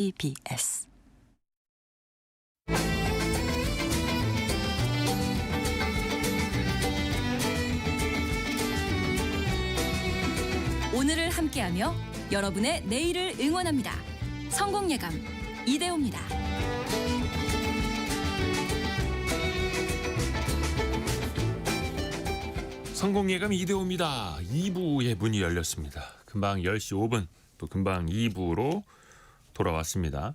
EBS 오늘을 함께하며 여러분의 내일을 응원합니다. 성공예감 이대호입니다. 성공예감 이대호입니다. 2부의 문이 열렸습니다. 금방 10시 5분 또 금방 2부로 돌아왔습니다.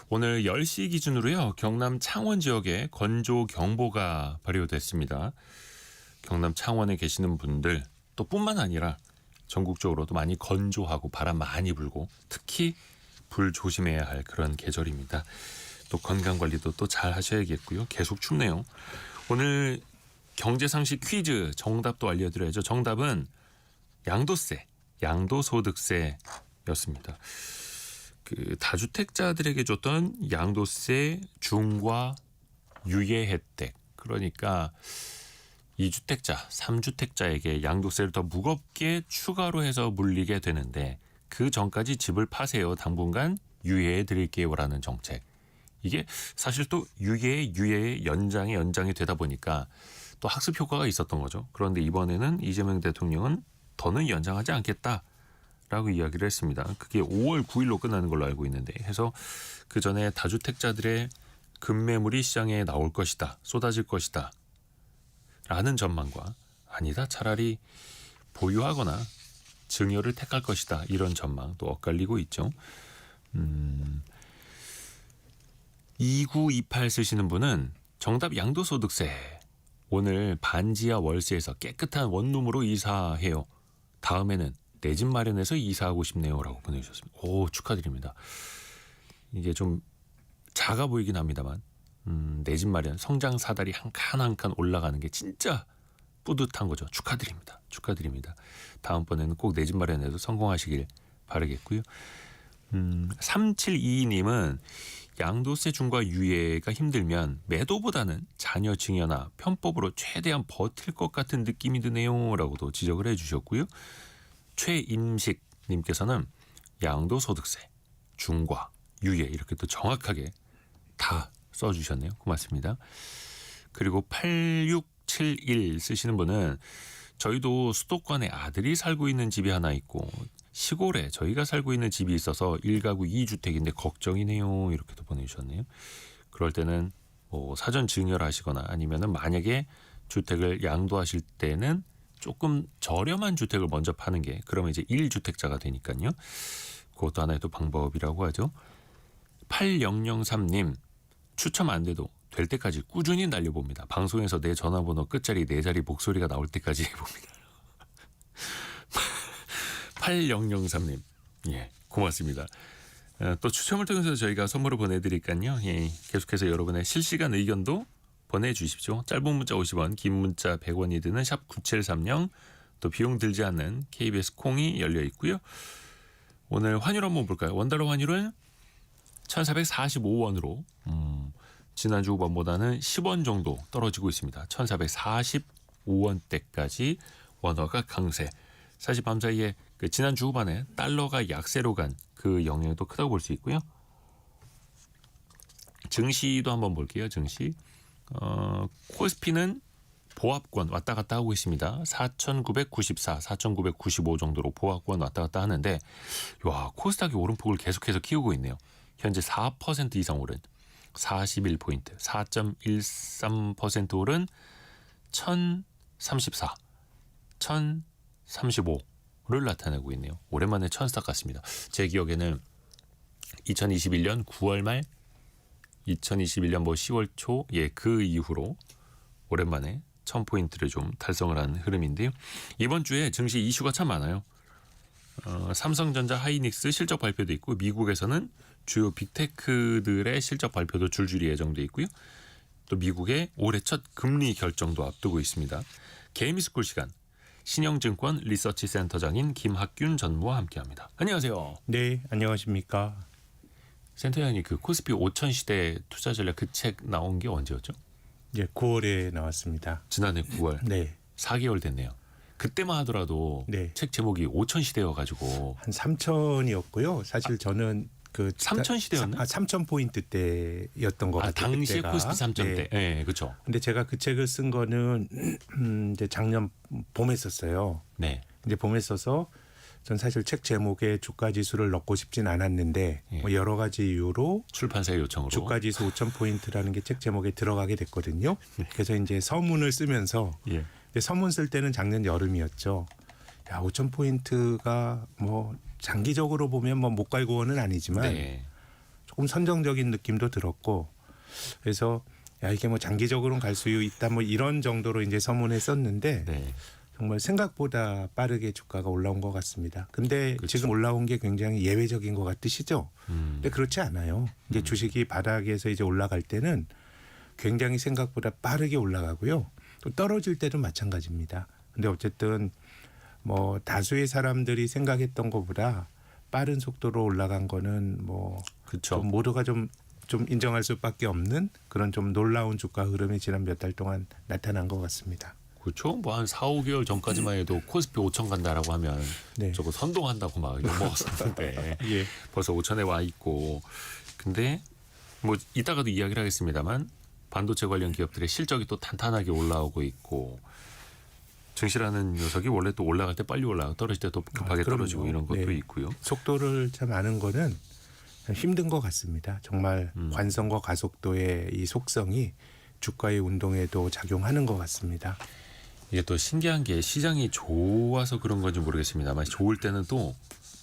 오늘 10시 기준으로요. 경남 창원 지역에 건조경보가 발효됐습니다. 경남 창원에 계시는 분들 또 뿐만 아니라 전국적으로도 많이 건조하고 바람 많이 불고 특히 불 조심해야 할 그런 계절입니다. 또 건강관리도 또 잘 하셔야겠고요. 계속 춥네요. 오늘 경제상식 퀴즈 정답도 알려드려야죠. 정답은 양도세, 양도소득세였습니다. 그 다주택자들에게 줬던 양도세 중과 유예 혜택, 그러니까 2주택자, 3주택자에게 양도세를 더 무겁게 추가로 해서 물리게 되는데 그 전까지 집을 파세요. 당분간 유예해 드릴게요라는 정책. 이게 사실 또 유예의 연장이 되다 보니까 또 학습 효과가 있었던 거죠. 그런데 이번에는 이재명 대통령은 더는 연장하지 않겠다라고 이야기를 했습니다. 그게 5월 9일로 끝나는 걸로 알고 있는데 해서 그 전에 다주택자들의 급매물이 시장에 나올 것이다, 쏟아질 것이다 라는 전망과 아니다, 차라리 보유하거나 증여를 택할 것이다 이런 전망도 엇갈리고 있죠. 2928 쓰시는 분은 정답 양도소득세. 오늘 반지하 월세에서 깨끗한 원룸으로 이사해요. 다음에는 내 집 마련해서 이사하고 싶네요 라고 보내주셨습니다. 오, 축하드립니다. 이게 좀 작아 보이긴 합니다만 내 집 마련, 성장 사다리 한 칸 한 칸 올라가는 게 진짜 뿌듯한 거죠. 축하드립니다. 축하드립니다. 다음번에는 꼭 내 집 마련해서 성공하시길 바라겠고요. 3722님은 양도세 중과 유예가 힘들면 매도보다는 자녀 증여나 편법으로 최대한 버틸 것 같은 느낌이 드네요 라고도 지적을 해주셨고요. 최임식님께서는 양도소득세, 중과, 유예 이렇게 또 정확하게 다 써주셨네요. 고맙습니다. 그리고 8671 쓰시는 분은 저희도 수도권에 아들이 살고 있는 집이 하나 있고 시골에 저희가 살고 있는 집이 있어서 1가구 2주택인데 걱정이네요. 이렇게도 보내주셨네요. 그럴 때는 뭐 사전 증여를 하시거나 아니면은 만약에 주택을 양도하실 때는 조금 저렴한 주택을 먼저 파는 게 그러면 이제 1주택자가 되니까요. 그것도 하나의 또 방법이라고 하죠. 8003님 추첨 안 돼도 될 때까지 꾸준히 날려봅니다. 방송에서 내 전화번호 끝자리 4자리 목소리가 나올 때까지 해봅니다. 8003님, 예, 고맙습니다. 또 추첨을 통해서 저희가 선물을 보내드릴까요? 예, 계속해서 여러분의 실시간 의견도 보내주십시오. 짧은 문자 50원, 긴 문자 100원이 드는 샵 9730, 또 비용 들지 않는 KBS 콩이 열려 있고요. 오늘 환율 한번 볼까요? 원달러 환율은 1445원으로 지난주보다는 10원 정도 떨어지고 있습니다. 1445원대까지 원화가 강세. 사실 밤사이에 그 지난주 후반에 달러가 약세로 간 그 영향도 크다고 볼 수 있고요. 증시도 한번 볼게요. 증시. 코스피는 보합권 왔다 갔다 하고 있습니다. 4,994, 4,995 정도로 보합권 왔다 갔다 하는데 와, 코스닥이 오름폭을 계속해서 키우고 있네요. 현재 4% 이상 오른 41포인트, 4.13% 오른 1,034, 1,035를 나타내고 있네요. 오랜만에 천스닥 같습니다. 제 기억에는 2021년 9월 말, 2021년 뭐 10월 초, 예, 그 이후로 오랜만에 1000포인트를 좀 달성을 한 흐름인데요. 이번 주에 증시 이슈가 참 많아요. 삼성전자, 하이닉스 실적 발표도 있고 미국에서는 주요 빅테크들의 실적 발표도 줄줄이 예정돼 있고요. 또 미국의 올해 첫 금리 결정도 앞두고 있습니다. 개미스쿨 시간 신영증권 리서치 센터장인 김학균 전무와 함께합니다. 안녕하세요. 네, 안녕하십니까. 센터장님, 그 코스피 5000 시대 투자 전략 그 책 나온 게 언제였죠? 예, 9월에 나왔습니다. 지난해 9월. 네. 4개월 됐네요. 그때만 하더라도 네. 책 제목이 5000 시대여가지고 한 3천이었고요. 사실 저는 그 3천 시대였나? 3천 포인트 때였던 것 같아요. 당시에 그때가. 코스피 3천 네. 대. 네, 그렇죠. 근데 제가 그 책을 쓴 거는 이제 작년 봄에 썼어요. 네. 이제 봄에 써서 전 사실 책 제목에 주가 지수를 넣고 싶진 않았는데 예. 뭐 여러 가지 이유로 출판사의 요청으로. 주가 지수 5천 포인트라는 게 책 제목에 들어가게 됐거든요. 그래서 이제 서문을 쓰면서 예. 근데 서문 쓸 때는 작년 여름이었죠. 야, 5천 포인트가 뭐 장기적으로 보면 뭐 못 갈고는 아니지만 네. 조금 선정적인 느낌도 들었고 그래서 야 이게 뭐 장기적으로는 갈 수 있다 뭐 이런 정도로 이제 서문에 썼는데 네. 정말 생각보다 빠르게 주가가 올라온 것 같습니다. 근데 그렇죠. 지금 올라온 게 굉장히 예외적인 것 같으시죠? 근데 음. 그렇지 않아요. 이제 주식이 바닥에서 이제 올라갈 때는 굉장히 생각보다 빠르게 올라가고요. 또 떨어질 때도 마찬가지입니다. 근데 어쨌든 뭐 다수의 사람들이 생각했던 것보다 빠른 속도로 올라간 거는 뭐 그렇죠. 좀 모두가 좀 인정할 수밖에 없는 그런 좀 놀라운 주가 흐름이 지난 몇 달 동안 나타난 것 같습니다. 그렇죠. 뭐 한 4, 5개월 전까지만 해도 코스피 5천 간다라고 하면 네. 저거 선동한다고 막 욕먹었었는데 예. 벌써 5천에 와 있고. 근데 뭐 이따가도 이야기를 하겠습니다만 반도체 관련 기업들의 실적이 또 탄탄하게 올라오고 있고 증시라는 녀석이 원래 또 올라갈 때 빨리 올라가고 떨어질 때 또 급하게 그럼요. 떨어지고 이런 것도 네. 있고요. 속도를 참 아는 거는 힘든 것 같습니다. 정말 관성과 가속도의 이 속성이 주가의 운동에도 작용하는 것 같습니다. 이게 또 신기한 게 시장이 좋아서 그런 건지 모르겠습니다만 좋을 때는 또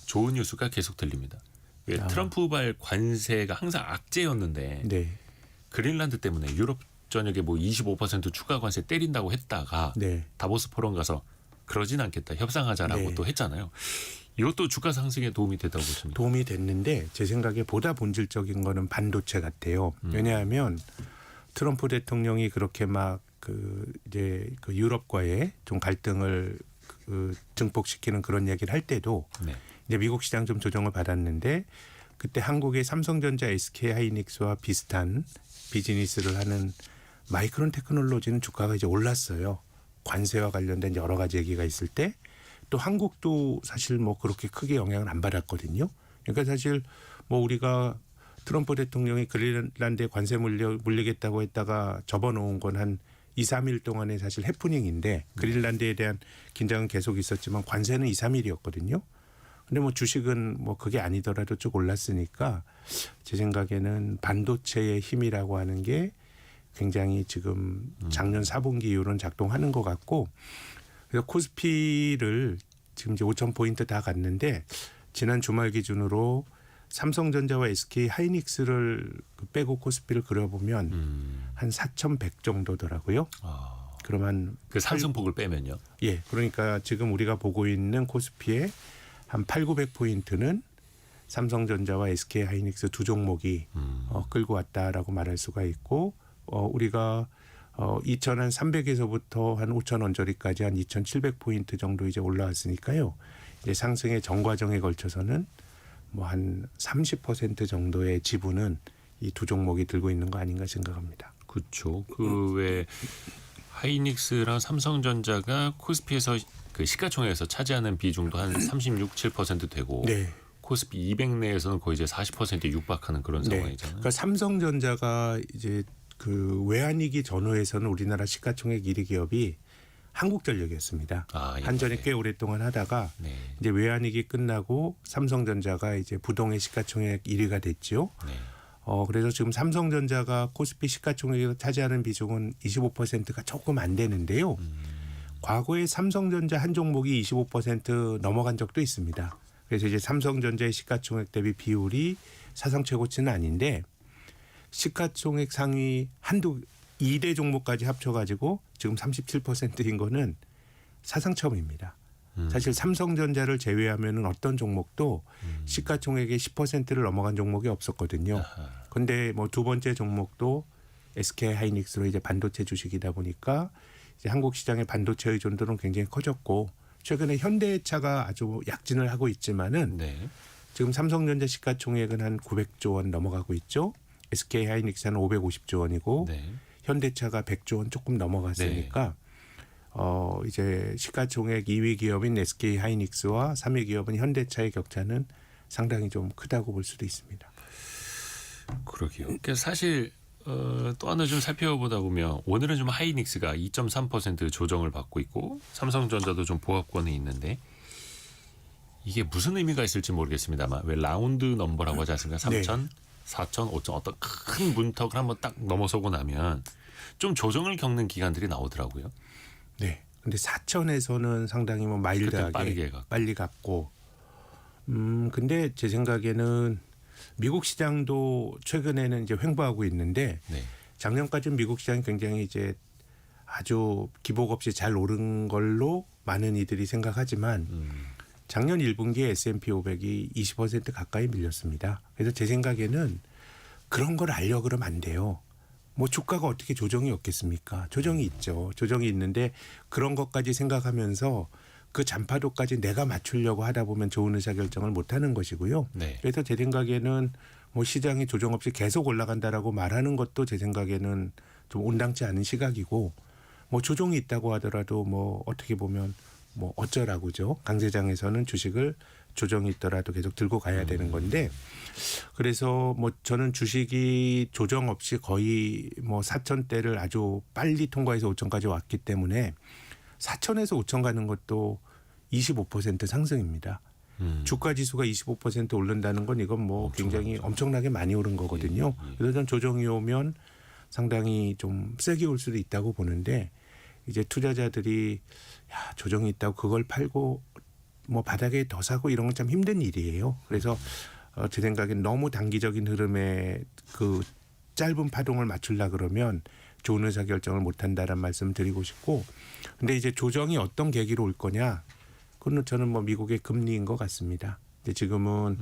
좋은 뉴스가 계속 들립니다. 왜 트럼프발 관세가 항상 악재였는데 네, 그린란드 때문에 유럽 전역에 뭐 25% 추가 관세 때린다고 했다가 네, 다보스 포럼 가서 그러진 않겠다 협상하자라고 네. 또 했잖아요. 이것도 주가 상승에 도움이 됐다고 보십니다. 도움이 됐는데 제 생각에 보다 본질적인 거는 반도체 같아요. 왜냐하면 트럼프 대통령이 그렇게 막 그 이제 그 유럽과의 좀 갈등을 증폭시키는 그런 얘기를 할 때도 네. 이제 미국 시장 좀 조정을 받았는데 그때 한국의 삼성전자, SK 하이닉스와 비슷한 비즈니스를 하는 마이크론 테크놀로지는 주가가 이제 올랐어요. 관세와 관련된 여러 가지 얘기가 있을 때 또 한국도 사실 뭐 그렇게 크게 영향을 안 받았거든요. 그러니까 사실 뭐 우리가 트럼프 대통령이 그린란드에 관세 물리겠다고 했다가 접어놓은 건 한 2, 3일 동안의 사실 해프닝인데 그린란드에 대한 긴장은 계속 있었지만 관세는 2, 3일이었거든요. 근데 뭐 주식은 뭐 그게 아니더라도 쭉 올랐으니까 제 생각에는 반도체의 힘이라고 하는 게 굉장히 지금 작년 4분기 이후로는 작동하는 것 같고 그래서 코스피를 지금 이제 5천 포인트 다 갔는데 지난 주말 기준으로 삼성전자와 SK 하이닉스를 빼고 코스피를 그려보면 한 4,100 정도더라고요. 아, 그러면 그 상승폭을 빼면요. 예, 그러니까 지금 우리가 보고 있는 코스피의 한 8,900 포인트는 삼성전자와 SK 하이닉스 두 종목이 끌고 왔다라고 말할 수가 있고 우리가 2,300에서부터 한 5,000 언저리까지 한 2,700 포인트 정도 이제 올라왔으니까요. 이제 상승의 전 과정에 걸쳐서는 뭐 한 30% 정도의 지분은 이 두 종목이 들고 있는 거 아닌가 생각합니다. 그렇죠. 그 외 하이닉스랑 삼성전자가 코스피에서 그 시가총액에서 차지하는 비중도 한 36, 7% 되고 네. 코스피 200 내에서는 거의 이제 40%에 육박하는 그런 네. 상황이잖아요. 그러니까 삼성전자가 이제 그 외환위기 전후에서는 우리나라 시가총액 1위 기업이 한국전력이었습니다. 아, 예. 한전이 꽤 오랫동안 하다가 네. 이제 외환위기 끝나고 삼성전자가 이제 부동의 시가총액 1위가 됐죠. 네. 그래서 지금 삼성전자가 코스피 시가총액에서 차지하는 비중은 25%가 조금 안 되는데요. 과거에 삼성전자 한 종목이 25% 넘어간 적도 있습니다. 그래서 이제 삼성전자의 시가총액 대비 비율이 사상 최고치는 아닌데 시가총액 상위 한두 2대 종목까지 합쳐가지고 지금 37%인 거는 사상 처음입니다. 사실 삼성전자를 제외하면은 어떤 종목도 시가총액의 10%를 넘어간 종목이 없었거든요. 그런데 뭐 두 번째 종목도 SK 하이닉스로 이제 반도체 주식이다 보니까 이제 한국 시장의 반도체 의존도는 굉장히 커졌고 최근에 현대차가 아주 약진을 하고 있지만은 네. 지금 삼성전자 시가총액은 한 900조 원 넘어가고 있죠. SK 하이닉스는 550조 원이고 네. 현대차가 100조 원 조금 넘어갔으니까 이제 시가총액 2위 기업인 SK 하이닉스와 3위 기업인 현대차의 격차는 상당히 좀 크다고 볼 수도 있습니다. 그러게요. 그러니까 사실 또 하나 좀 살펴보다 보면 오늘은 좀 하이닉스가 2.3% 조정을 받고 있고 삼성전자도 좀 보합권에 있는데 이게 무슨 의미가 있을지 모르겠습니다만 왜 라운드 넘버라고 하지 않습니까? 3천, 4천, 5천 어떤 큰 문턱을 한번 딱 넘어서고 나면 좀 조정을 겪는 기간들이 나오더라고요. 네. 근데 4천에서는 상당히 뭐 마일드하게 빨리 갔고 근데 제 생각에는 미국 시장도 최근에는 이제 횡보하고 있는데 네. 작년까지는 미국 시장이 굉장히 이제 아주 기복 없이 잘 오른 걸로 많은 이들이 생각하지만 작년 1분기에 S&P 500이 20% 가까이 밀렸습니다. 그래서 제 생각에는 그런 걸 알려 그러면 안 돼요. 뭐 주가가 어떻게 조정이 없겠습니까? 조정이 있죠. 조정이 있는데 그런 것까지 생각하면서 그 잔파도까지 내가 맞추려고 하다 보면 좋은 의사결정을 못하는 것이고요. 네. 그래서 제 생각에는 뭐 시장이 조정 없이 계속 올라간다라고 말하는 것도 제 생각에는 좀 온당치 않은 시각이고 뭐 조정이 있다고 하더라도 뭐 어떻게 보면 뭐 어쩌라고죠. 강세장에서는 주식을 조정이 있더라도 계속 들고 가야 되는 건데 그래서 뭐 저는 주식이 조정 없이 거의 뭐 4천대를 아주 빨리 통과해서 5천까지 왔기 때문에 4천에서 5천 가는 것도 25% 상승입니다. 주가 지수가 25% 오른다는 건 이건 뭐 굉장히 엄청나게 많이 오른 거거든요. 그래서 전 조정이 오면 상당히 좀 세게 올 수도 있다고 보는데 이제 투자자들이 야, 조정이 있다고 그걸 팔고 뭐 바닥에 더 사고 이런 건 참 힘든 일이에요. 그래서 제 생각엔 너무 단기적인 흐름에 그 짧은 파동을 맞추려 그러면 좋은 의사결정을 못한다는 말씀 드리고 싶고 근데 이제 조정이 어떤 계기로 올 거냐 그건 저는 뭐 미국의 금리인 것 같습니다. 근데 지금은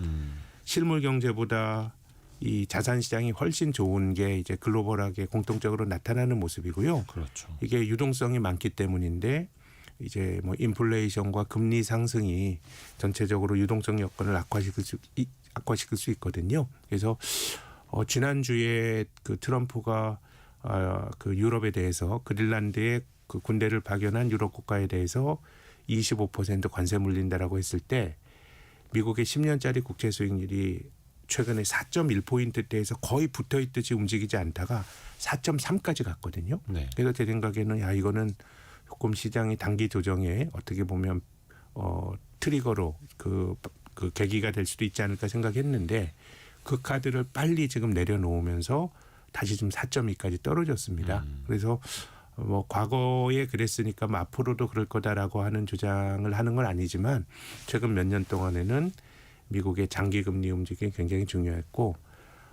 실물 경제보다 이 자산 시장이 훨씬 좋은 게 이제 글로벌하게 공통적으로 나타나는 모습이고요. 그렇죠. 이게 유동성이 많기 때문인데 이제 뭐 인플레이션과 금리 상승이 전체적으로 유동성 여건을 악화시킬 수 있거든요. 그래서 지난주에 그 트럼프가 그 유럽에 대해서 그린란드에 그 군대를 파견한 유럽 국가에 대해서 25% 관세 물린다라고 했을 때 미국의 10년짜리 국채 수익률이 최근에 4.1포인트대에서 거의 붙어 있듯이 움직이지 않다가 4.3까지 갔거든요. 네. 그래서 제 생각에는 야 이거는 조금 시장이 단기 조정에 어떻게 보면 트리거로 그 계기가 될 수도 있지 않을까 생각했는데 그 카드를 빨리 지금 내려놓으면서 다시 좀 4.2까지 떨어졌습니다. 그래서 뭐 과거에 그랬으니까 뭐 앞으로도 그럴 거다라고 하는 주장을 하는 건 아니지만 최근 몇 년 동안에는 미국의 장기 금리 움직임이 굉장히 중요했고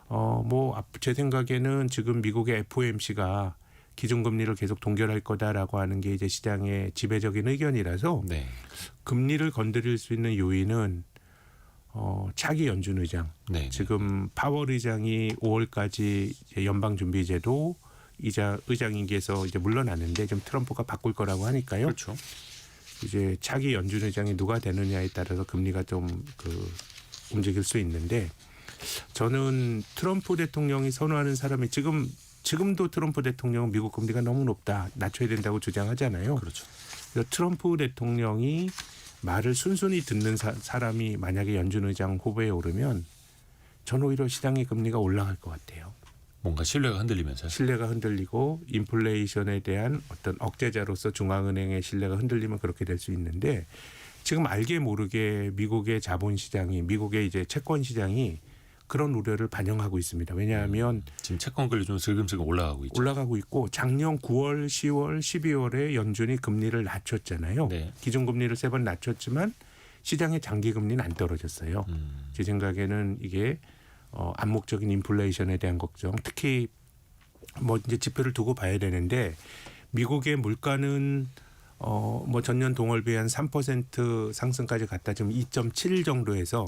뭐 제 생각에는 지금 미국의 FOMC가 기준금리를 계속 동결할 거다라고 하는 게 이제 시장의 지배적인 의견이라서 네. 금리를 건드릴 수 있는 요인은 차기 연준 의장 네. 지금 파월 의장이 5월까지 연방준비제도 의장 임기에서 이제 물러났는데 좀 트럼프가 바꿀 거라고 하니까요. 그렇죠. 이제 차기 연준 의장이 누가 되느냐에 따라서 금리가 좀 움직일 수 있는데 저는 트럼프 대통령이 선호하는 사람이 지금도 트럼프 대통령은 미국 금리가 너무 높다 낮춰야 된다고 주장하잖아요. 그렇죠. 그래서 트럼프 대통령이 말을 순순히 듣는 사람이 만약에 연준 의장 후보에 오르면 저는 오히려 시장의 금리가 올라갈 것 같아요. 뭔가 신뢰가 흔들리면서요. 신뢰가 흔들리고 인플레이션에 대한 어떤 억제자로서 중앙은행의 신뢰가 흔들리면 그렇게 될 수 있는데 지금 알게 모르게 미국의 자본시장이 미국의 이제 채권시장이 그런 우려를 반영하고 있습니다. 왜냐하면 지금 채권금리 좀 슬금슬금 올라가고 있죠. 올라가고 있고 작년 9월, 10월, 12월에 연준이 금리를 낮췄잖아요. 네. 기준금리를 3번 낮췄지만 시장의 장기금리는 안 떨어졌어요. 제 생각에는 이게 암묵적인 인플레이션에 대한 걱정, 특히 뭐 이제 지표를 두고 봐야 되는데 미국의 물가는 뭐 전년 동월비에 한 3% 상승까지 갔다 지금 2.7 정도에서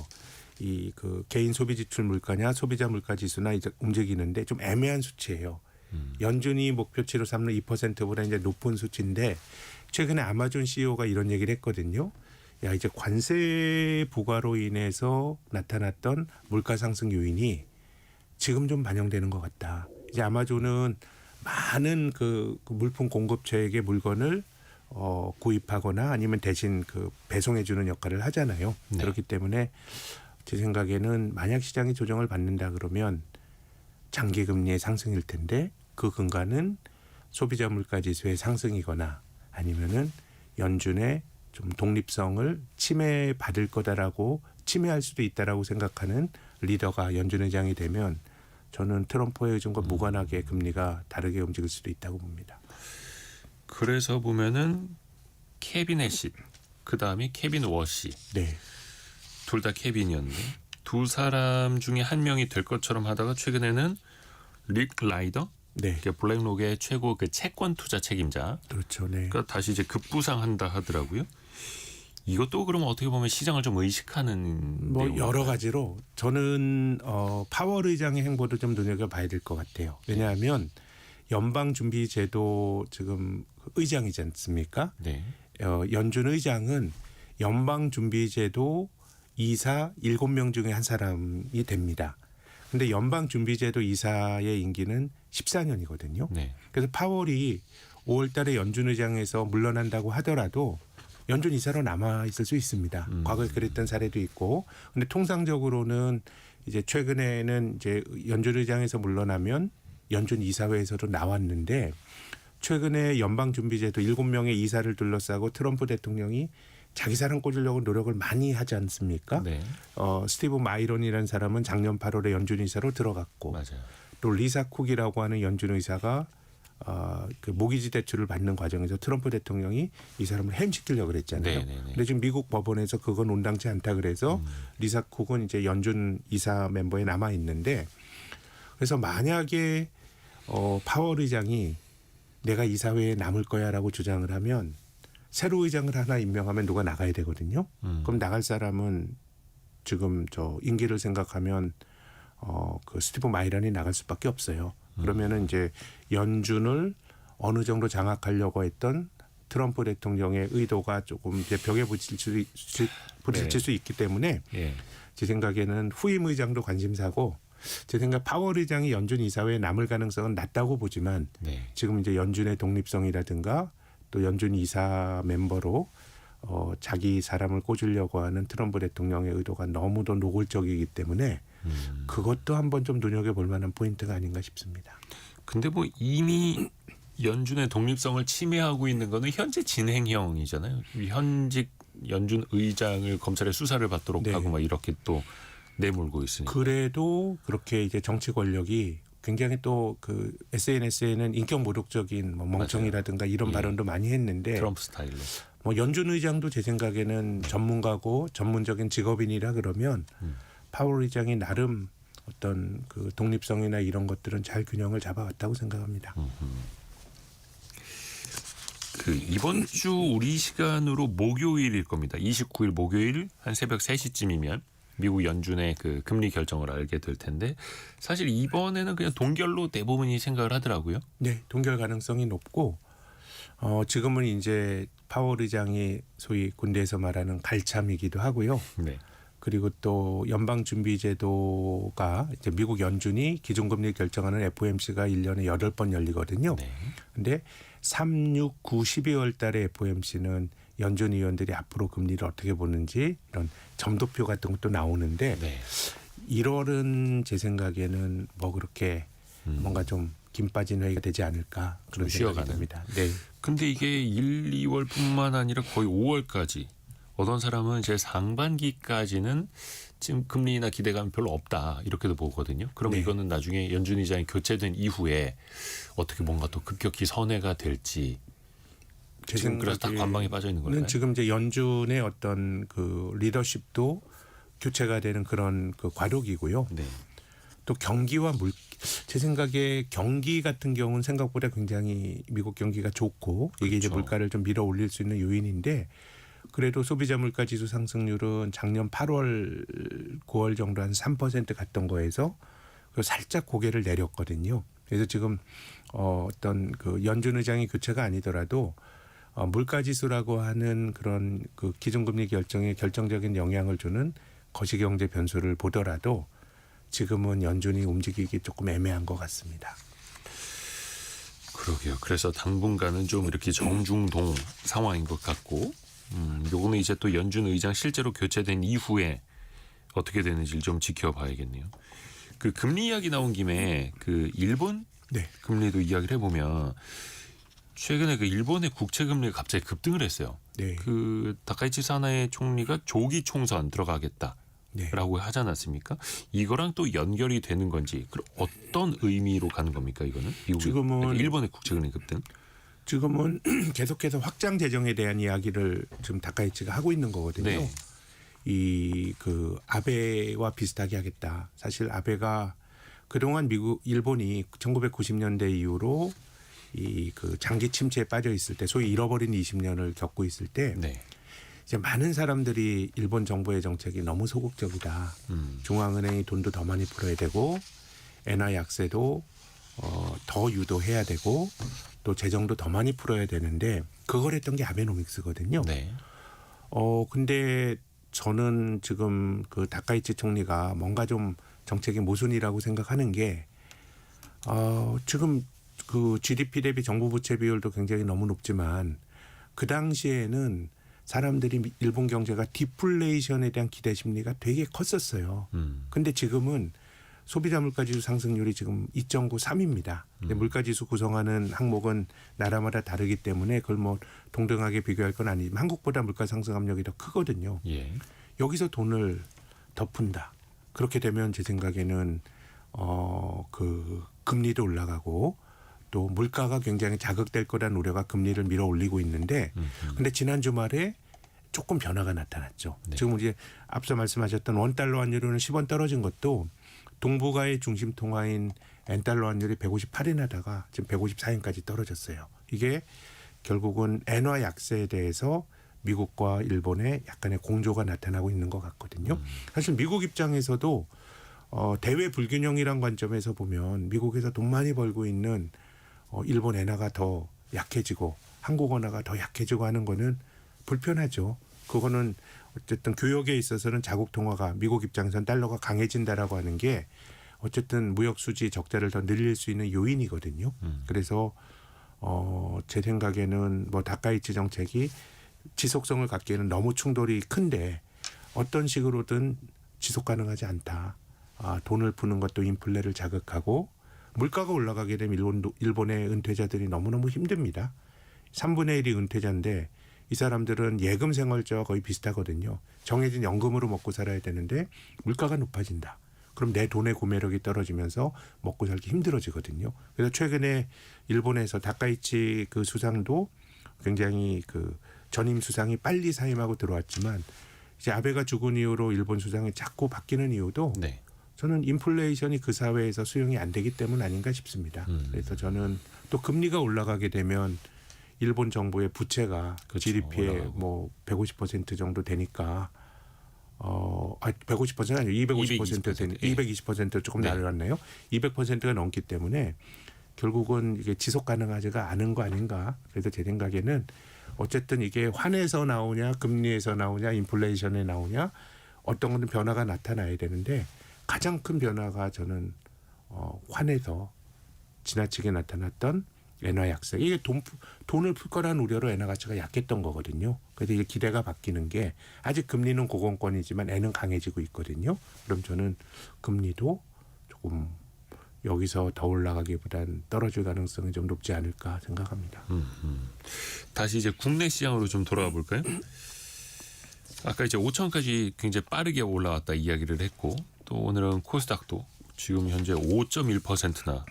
이 그 개인 소비 지출 물가냐 소비자 물가 지수나 이제 움직이는데 좀 애매한 수치예요. 연준이 목표치로 삼는 2%보다 이제 높은 수치인데 최근에 아마존 CEO가 이런 얘기를 했거든요. 야 이제 관세 부과로 인해서 나타났던 물가 상승 요인이 지금 좀 반영되는 것 같다. 이제 아마존은 많은 그 물품 공급처에게 물건을 구입하거나 아니면 대신 그 배송해 주는 역할을 하잖아요. 네. 그렇기 때문에 제 생각에는 만약 시장이 조정을 받는다 그러면 장기 금리의 상승일 텐데 그 근간은 소비자 물가 지수의 상승이거나 아니면은 연준의 좀 독립성을 침해받을 거다라고 침해할 수도 있다라고 생각하는 리더가 연준 의장이 되면 저는 트럼프의 의중과 무관하게 금리가 다르게 움직일 수도 있다고 봅니다. 그래서 보면은 케빈 해시, 그 다음에 케빈 워시, 네, 둘 다 케빈이었는데 두 사람 중에 한 명이 될 것처럼 하다가 최근에는 릭 라이더, 네, 블랙록의 최고 그 채권 투자 책임자, 그렇죠. 네. 가 다시 이제 급부상한다 하더라고요. 이것도 그러면 어떻게 보면 시장을 좀 의식하는 뭐 내용인가요? 여러 가지로 저는 파월 의장의 행보도 좀 눈여겨봐야 될 것 같아요. 왜냐하면 연방준비제도 지금 의장이지 않습니까? 네. 연준 의장은 연방준비제도 이사 7명 중에 한 사람이 됩니다. 근데 연방준비제도 이사의 임기는 14년이거든요. 네. 그래서 파월이 5월 달에 연준 의장에서 물러난다고 하더라도 연준 이사로 남아 있을 수 있습니다. 과거에 그랬던 사례도 있고. 근데 통상적으로는 이제 최근에는 이제 연준 의장에서 물러나면 연준 이사회에서도 나왔는데 최근에 연방준비제도 7명의 이사를 둘러싸고 트럼프 대통령이 자기 사람 꽂으려고 노력을 많이 하지 않습니까? 네. 스티브 마이론이라는 사람은 작년 8월에 연준 이사로 들어갔고 맞아요. 또 리사 쿡이라고 하는 연준 의사가 그 모기지 대출을 받는 과정에서 트럼프 대통령이 이 사람을 해임시키려고 그랬잖아요. 네네네. 근데 지금 미국 법원에서 그건 온당치 않다 그래서 리사 쿡은 이제 연준 이사 멤버에 남아 있는데 그래서 만약에 파월 의장이 내가 이사회에 남을 거야라고 주장을 하면 새로 의장을 하나 임명하면 누가 나가야 되거든요. 그럼 나갈 사람은 지금 저 임기를 생각하면 그 스티브 마이런이 나갈 수밖에 없어요. 그러면은 이제 연준을 어느 정도 장악하려고 했던 트럼프 대통령의 의도가 조금 이제 벽에 부딪힐 수 있기 때문에 예. 제 생각에는 후임 의장도 관심사고 제 생각 파월 의장이 연준 이사회에 남을 가능성은 낮다고 보지만 네. 지금 이제 연준의 독립성이라든가 또 연준 이사 멤버로 자기 사람을 꽂으려고 하는 트럼프 대통령의 의도가 너무도 노골적이기 때문에 그것도 한번 좀 눈여겨볼 만한 포인트가 아닌가 싶습니다. 근데 뭐 이미 연준의 독립성을 침해하고 있는 거는 현재 진행형이잖아요. 현직 연준 의장을 검찰의 수사를 받도록 네. 하고 막 이렇게 또 내몰고 있으니까. 그래도 그렇게 이제 정치 권력이 굉장히 또 그 SNS에는 인격 모독적인 뭐 멍청이라든가 이런 예. 발언도 많이 했는데 트럼프 스타일로. 뭐 연준 의장도 제 생각에는 전문가고 전문적인 직업인이라 그러면 파월 의장이 나름 어떤 그 독립성이나 이런 것들은 잘 균형을 잡아왔다고 생각합니다. 그 이번 주 우리 시간으로 목요일일 겁니다. 29일 목요일 한 새벽 3시쯤이면 미국 연준의 그 금리 결정을 알게 될 텐데 사실 이번에는 그냥 동결로 대부분이 생각을 하더라고요. 네, 동결 가능성이 높고 지금은 이제 파월 의장이 소위 군대에서 말하는 갈참이기도 하고요. 네. 그리고 또 연방준비제도가 이제 미국 연준이 기준금리 결정하는 FOMC가 1년에 8번 열리거든요. 네. 근데 3, 6, 9, 12월 달에 FOMC는 연준 위원들이 앞으로 금리를 어떻게 보는지 이런 점도표 같은 것도 나오는데 네. 1월은 제 생각에는 뭐 그렇게 뭔가 좀 김 빠진 회의가 되지 않을까 그런 좀 생각이 쉬어가는. 듭니다. 네. 근데 이게 1, 2월뿐만 아니라 거의 5월까지 어떤 사람은 제 상반기까지는 지금 금리나 기대감이 별로 없다 이렇게도 보거든요. 그럼 네. 이거는 나중에 연준 의장이 교체된 이후에 어떻게 뭔가 또 급격히 선회가 될지 제 지금 그래서 딱 관망에 빠져 있는 걸까요? 지금 이제 연준의 어떤 그 리더십도 교체가 되는 그런 그 과도기고요. 네. 또 경기와 제 생각에 경기 같은 경우는 생각보다 굉장히 미국 경기가 좋고 이게 이제 그렇죠. 물가를 좀 밀어 올릴 수 있는 요인인데 그래도 소비자 물가 지수 상승률은 작년 8월, 9월 정도 한 3% 갔던 거에서 살짝 고개를 내렸거든요. 그래서 지금 어떤 그 연준 의장의 교체가 아니더라도 물가 지수라고 하는 그런 그 기준금리 결정에 결정적인 영향을 주는 거시경제 변수를 보더라도 지금은 연준이 움직이기 조금 애매한 것 같습니다. 그러게요. 그래서 당분간은 좀 이렇게 정중동 상황인 것 같고 요거는 이제 또 연준 의장 실제로 교체된 이후에 어떻게 되는지 좀 지켜봐야겠네요. 그 금리 이야기 나온 김에 그 일본 네. 금리도 이야기를 해보면 최근에 그 일본의 국채 금리가 갑자기 급등을 했어요. 네. 그 다카이치 사나에 총리가 조기 총선 들어가겠다라고 네. 하지 않았습니까? 이거랑 또 연결이 되는 건지 그럼 어떤 의미로 가는 겁니까 이거는? 미국의 지금은 일본의 국채 금리 급등? 지금은 계속해서 확장 재정에 대한 이야기를 지금 다카이치가 하고 있는 거거든요. 네. 이 그 아베와 비슷하게 하겠다. 사실 아베가 그동안 일본이 1990년대 이후로 이 그 장기 침체에 빠져 있을 때 소위 잃어버린 20년을 겪고 있을 때 네. 이제 많은 사람들이 일본 정부의 정책이 너무 소극적이다. 중앙은행이 돈도 더 많이 풀어야 되고 엔화 약세도 더 유도해야 되고 또 재정도 더 많이 풀어야 되는데 그걸 했던 게 아베노믹스거든요. 네. 근데 저는 지금 그 다카이치 총리가 뭔가 좀 정책의 모순이라고 생각하는 게 지금 그 GDP 대비 정부 부채 비율도 굉장히 너무 높지만 그 당시에는 사람들이 일본 경제가 디플레이션에 대한 기대 심리가 되게 컸었어요. 근데 지금은 소비자 물가지수 상승률이 지금 2.93입니다. 근데 물가지수 구성하는 항목은 나라마다 다르기 때문에 그걸 뭐 동등하게 비교할 건 아니지만 한국보다 물가 상승 압력이 더 크거든요. 예. 여기서 돈을 더 푼다. 그렇게 되면 제 생각에는 그 금리도 올라가고 또 물가가 굉장히 자극될 거라는 우려가 금리를 밀어 올리고 있는데 근데 지난 주말에 조금 변화가 나타났죠. 네. 지금 이제 앞서 말씀하셨던 원달러 환율은 10원 떨어진 것도 동북아의 중심 통화인 엔달러 환율이 158엔 지금 154엔까지 떨어졌어요. 이게 결국은 엔화 약세에 대해서 미국과 일본의 약간의 공조가 나타나고 있는 것 같거든요. 사실 미국 입장에서도 대외 불균형이란 관점에서 보면 미국에서 돈 많이 벌고 있는 일본 엔화가 더 약해지고 한국 원화가 더 약해지고 하는 거는 불편하죠. 그거는 어쨌든 교역에 있어서는 자국 통화가 미국 입장에서는 달러가 강해진다라고 하는 게 어쨌든 무역 수지 적자를 더 늘릴 수 있는 요인이거든요. 그래서 제 생각에는 뭐 다카이치 정책이 지속성을 갖기에는 너무 충돌이 큰데 어떤 식으로든 지속 가능하지 않다. 돈을 푸는 것도 인플레를 자극하고 물가가 올라가게 되면 일본의 은퇴자들이 너무너무 힘듭니다. 3분의 1이 은퇴자인데 이 사람들은 예금 생활자와 거의 비슷하거든요. 정해진 연금으로 먹고 살아야 되는데 물가가 높아진다. 그럼 내 돈의 구매력이 떨어지면서 먹고 살기 힘들어지거든요. 그래서 최근에 일본에서 다카이치 그 수상도 굉장히 그 전임 수상이 빨리 사임하고 들어왔지만 이제 아베가 죽은 이후로 일본 수상이 자꾸 바뀌는 이유도 네. 저는 인플레이션이 그 사회에서 수용이 안 되기 때문 아닌가 싶습니다. 그래서 저는 또 금리가 올라가게 되면 일본 정부의 부채가 그렇죠. GDP의 올라가고. 뭐 150% 정도 되니까 150%는 아니고 250% 되니 220% 조금 네. 날아갔네요. 200%가 넘기 때문에 결국은 이게 지속 가능하지가 않은 거 아닌가. 그래서 제 생각에는 어쨌든 이게 환에서 나오냐, 금리에서 나오냐, 인플레이션에 나오냐, 어떤 것은 변화가 나타나야 되는데 가장 큰 변화가 저는 환에서 지나치게 나타났던 엔화 약세. 이게 돈을 풀 거라는 우려로 엔화 가치가 약했던 거거든요. 그래서 이게 기대가 바뀌는 게 아직 금리는 고공권이지만 엔은 강해지고 있거든요. 그럼 저는 금리도 조금 여기서 더 올라가기보단 떨어질 가능성이 좀 높지 않을까 생각합니다. 다시 이제 국내 시장으로 좀 돌아가 볼까요? 아까 이제 5천까지 굉장히 빠르게 올라왔다 이야기를 했고 또 오늘은 코스닥도 지금 현재 5.1%나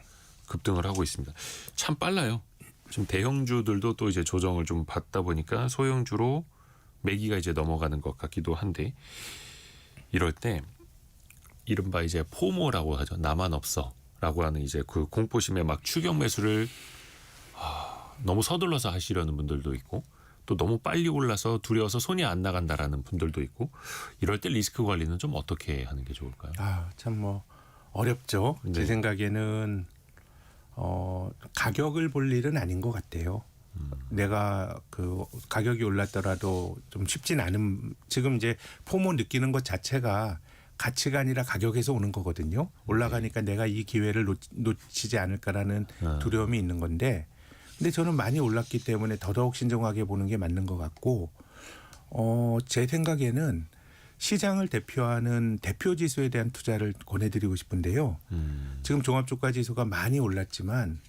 급등을 하고 있습니다. 참 빨라요. 지금 대형주들도 또 이제 조정을 좀 받다 보니까 소형주로 매기가 이제 넘어가는 것 같기도 한데 이럴 때 이른바 이제 포모라고 하죠. 나만 없어라고 하는 이제 그 공포심에 막 추격 매수를 너무 서둘러서 하시려는 분들도 있고 또 너무 빨리 올라서 두려워서 손이 안 나간다라는 분들도 있고 이럴 때 리스크 관리는 좀 어떻게 하는 게 좋을까요? 참 뭐 어렵죠. 네. 제 생각에는 가격을 볼 일은 아닌 것 같아요. 내가 그 가격이 올랐더라도 좀 쉽진 않은 지금 이제 포모 느끼는 것 자체가 가치가 아니라 가격에서 오는 거거든요. 올라가니까 내가 이 기회를 놓치지 않을까라는 두려움이 있는 건데 근데 저는 많이 올랐기 때문에 더더욱 신중하게 보는 게 맞는 것 같고 제 생각에는 시장을 대표하는 대표 지수에 대한 투자를 권해드리고 싶은데요. 지금 종합주가지수가 많이 올랐지만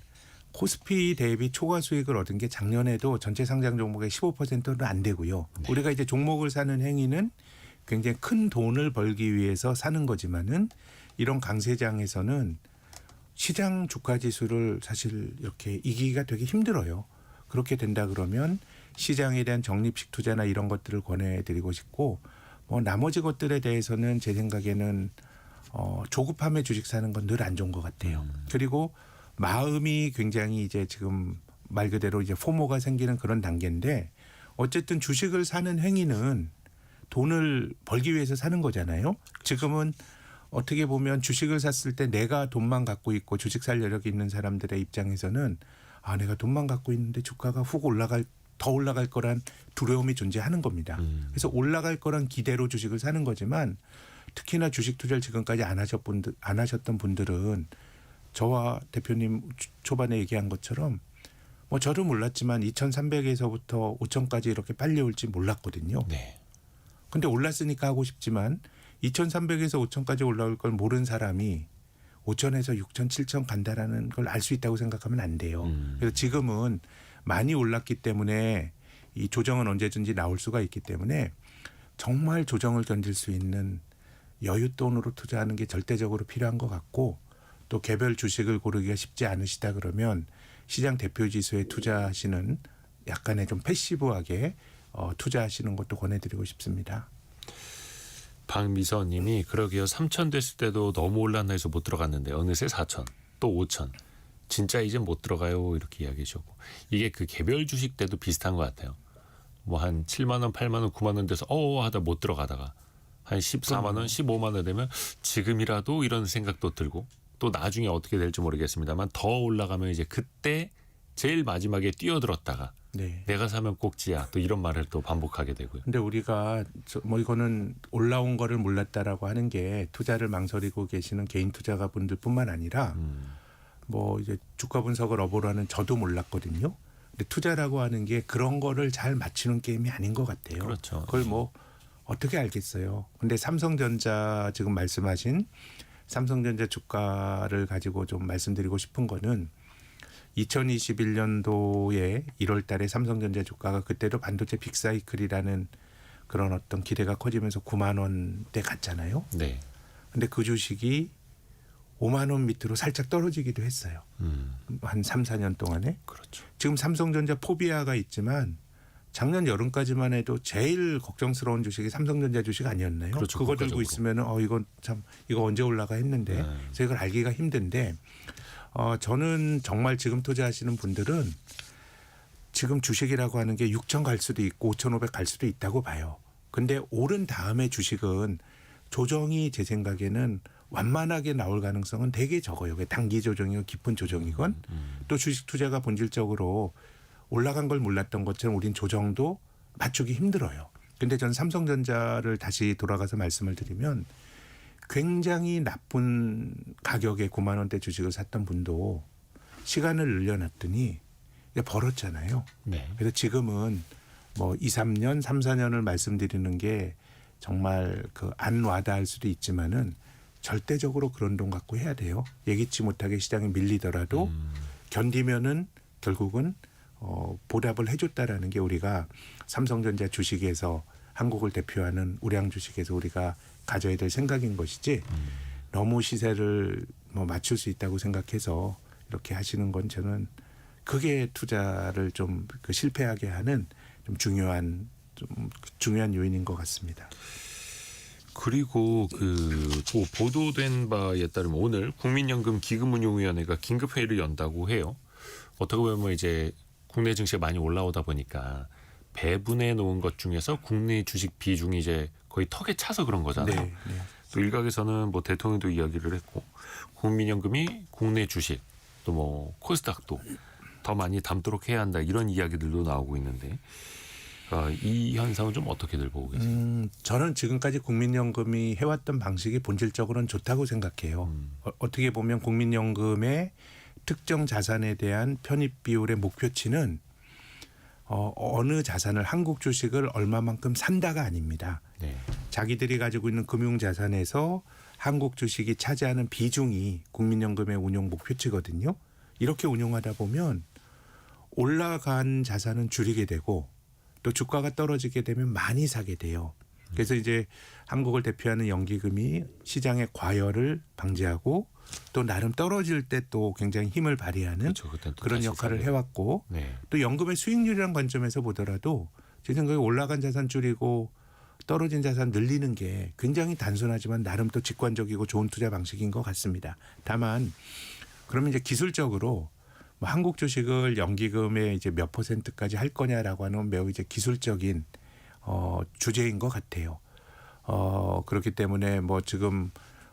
코스피 대비 초과 수익을 얻은 게 작년에도 전체 상장 종목의 15%는 안 되고요. 네. 우리가 이제 종목을 사는 행위는 굉장히 큰 돈을 벌기 위해서 사는 거지만은 이런 강세장에서는 시장 주가 지수를 사실 이렇게 이기기가 되게 힘들어요. 그렇게 된다 그러면 시장에 대한 적립식 투자나 이런 것들을 권해드리고 싶고 뭐 나머지 것들에 대해서는 제 생각에는 조급함에 주식 사는 건 늘 안 좋은 것 같아요. 그리고 마음이 굉장히 이제 지금 말 그대로 이제 포모가 생기는 그런 단계인데 어쨌든 주식을 사는 행위는 돈을 벌기 위해서 사는 거잖아요. 지금은 어떻게 보면 주식을 샀을 때 내가 돈만 갖고 있고 주식 살 여력이 있는 사람들의 입장에서는 아 내가 돈만 갖고 있는데 주가가 더 올라갈 거란 두려움이 존재하는 겁니다. 그래서 올라갈 거란 기대로 주식을 사는 거지만 특히나 주식 투자를 지금까지 안 하셨던 분들은 저와 대표님 초반에 얘기한 것처럼 뭐 저도 몰랐지만 2,300에서부터 5,000까지 이렇게 빨리 올지 몰랐거든요. 네. 근데 올랐으니까 하고 싶지만 2,300에서 5,000까지 올라올 걸 모르는 사람이 5,000에서 6,000, 7,000 간다라는 걸 알 수 있다고 생각하면 안 돼요. 그래서 지금은 많이 올랐기 때문에 이 조정은 언제든지 나올 수가 있기 때문에 정말 조정을 견딜 수 있는 여윳돈으로 투자하는 게 절대적으로 필요한 것 같고 또 개별 주식을 고르기가 쉽지 않으시다 그러면 시장 대표 지수에 투자하시는 약간의 좀 패시브하게 투자하시는 것도 권해드리고 싶습니다. 박미서님이 그러게요. 3천 됐을 때도 너무 올랐나 해서 못 들어갔는데 어느새 4천 또 5천 진짜 이제 못 들어가요 이렇게 이야기해 주셨고 이게 그 개별 주식 때도 비슷한 것 같아요. 뭐 한 7만 원, 8만 원, 9만 원 돼서 하다 못 들어가다가 한 14만 원, 15만 원 되면 지금이라도 이런 생각도 들고 또 나중에 어떻게 될지 모르겠습니다만 더 올라가면 이제 그때 제일 마지막에 뛰어들었다가 네. 내가 사면 꼭지야 또 이런 말을 또 반복하게 되고요. 근데 우리가 뭐 이거는 올라온 거를 몰랐다라고 하는 게 투자를 망설이고 계시는 개인 투자가분들뿐만 아니라 뭐 이제 주가 분석을 업으로 하는 저도 몰랐거든요. 근데 투자라고 하는 게 그런 거를 잘 맞추는 게임이 아닌 것 같아요. 그렇죠. 그걸 뭐 어떻게 알겠어요. 근데 삼성전자 지금 말씀하신 삼성전자 주가를 가지고 좀 말씀드리고 싶은 거는 2021년도에 1월 달에 삼성전자 주가가 그때도 반도체 빅사이클이라는 그런 어떤 기대가 커지면서 9만 원대 갔잖아요. 네. 근데 그 주식이 5만 원 밑으로 살짝 떨어지기도 했어요. 한 3, 4년 동안에. 그렇죠. 지금 삼성전자 포비아가 있지만 작년 여름까지만 해도 제일 걱정스러운 주식이 삼성전자 주식 아니었나요? 그렇죠, 그거 들고 국가적으로. 있으면 이거 언제 올라가 했는데 그래서 이걸 알기가 힘든데 저는 정말 지금 투자하시는 분들은 지금 주식이라고 하는 게 6천 갈 수도 있고 5,500 갈 수도 있다고 봐요. 근데 오른 다음에 주식은 조정이 제 생각에는 완만하게 나올 가능성은 되게 적어요. 단기 조정이건 깊은 조정이건 또 주식 투자가 본질적으로 올라간 걸 몰랐던 것처럼 우린 조정도 맞추기 힘들어요. 근데 전 삼성전자를 다시 돌아가서 말씀을 드리면 굉장히 나쁜 가격에 9만 원대 주식을 샀던 분도 시간을 늘려놨더니 벌었잖아요. 네. 그래서 지금은 뭐 2, 3년, 3, 4년을 말씀드리는 게 정말 안 와닿을 수도 있지만은 절대적으로 그런 돈 갖고 해야 돼요. 예기치 못하게 시장이 밀리더라도 견디면은 결국은 보답을 해줬다라는 게 우리가 삼성전자 주식에서 한국을 대표하는 우량 주식에서 우리가 가져야 될 생각인 것이지 너무 시세를 뭐 맞출 수 있다고 생각해서 이렇게 하시는 건 저는 그게 투자를 좀 실패하게 하는 좀 중요한 요인인 것 같습니다. 그리고 뭐 보도된 바에 따르면 오늘 국민연금 기금운용위원회가 긴급회의를 연다고 해요. 어떻게 보면 이제 국내 증시가 많이 올라오다 보니까 배분해 놓은 것 중에서 국내 주식 비중이 이제 거의 턱에 차서 그런 거잖아요. 네, 네. 또 일각에서는 뭐 대통령도 이야기를 했고 국민연금이 국내 주식 또 뭐 코스닥도 더 많이 담도록 해야 한다 이런 이야기들도 나오고 있는데 이 현상은 좀 어떻게들 보고 계세요? 저는 지금까지 국민연금이 해왔던 방식이 본질적으로는 좋다고 생각해요. 어떻게 보면 국민연금의 특정 자산에 대한 편입 비율의 목표치는 어느 자산을 한국 주식을 얼마만큼 산다가 아닙니다. 네. 자기들이 가지고 있는 금융 자산에서 한국 주식이 차지하는 비중이 국민연금의 운용 목표치거든요. 이렇게 운용하다 보면 올라간 자산은 줄이게 되고 또 주가가 떨어지게 되면 많이 사게 돼요. 그래서 이제 한국을 대표하는 연기금이 시장의 과열을 방지하고 또 나름 떨어질 때 또 굉장히 힘을 발휘하는 그렇죠. 그땐 또 그런 다시 역할을 사게. 해왔고 네. 또 연금의 수익률이라는 관점에서 보더라도 제 생각에 올라간 자산 줄이고 떨어진 자산 늘리는 게 굉장히 단순하지만 나름 또 직관적이고 좋은 투자 방식인 것 같습니다. 다만 그러면 이제 기술적으로 뭐 한국 주식을 연기금의 이제 몇 %까지 할 거냐라고 하는 매우 이제 기술적인 주제인 것 같아요. 그렇기 때문에 뭐 지금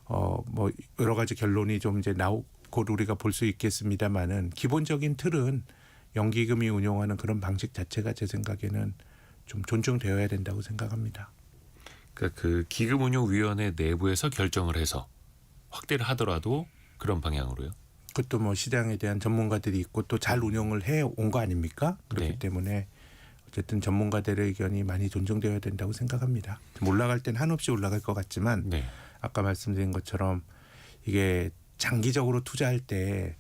뭐 여러 가지 결론이 좀 이제 곧 우리가 볼 수 있겠습니다만은 기본적인 틀은 연기금이 운용하는 그런 방식 자체가 제 생각에는 좀 존중되어야 된다고 생각합니다. 그러니까 그 기금운용위원회 내부에서 결정을 해서 확대를 하더라도 그런 방향으로요. 그것도 뭐 시장에 대한 전문가들이 있고 또 잘 운영을 해 온 거 아닙니까? 그렇기 네. 때문에 어쨌든 전문가들의 의견이 많이 존중되어야 된다고 생각합니다. 좀 올라갈 땐 한없이 올라갈 것 같지만 네. 아까 말씀드린 것처럼 이게 장기적으로 투자할 때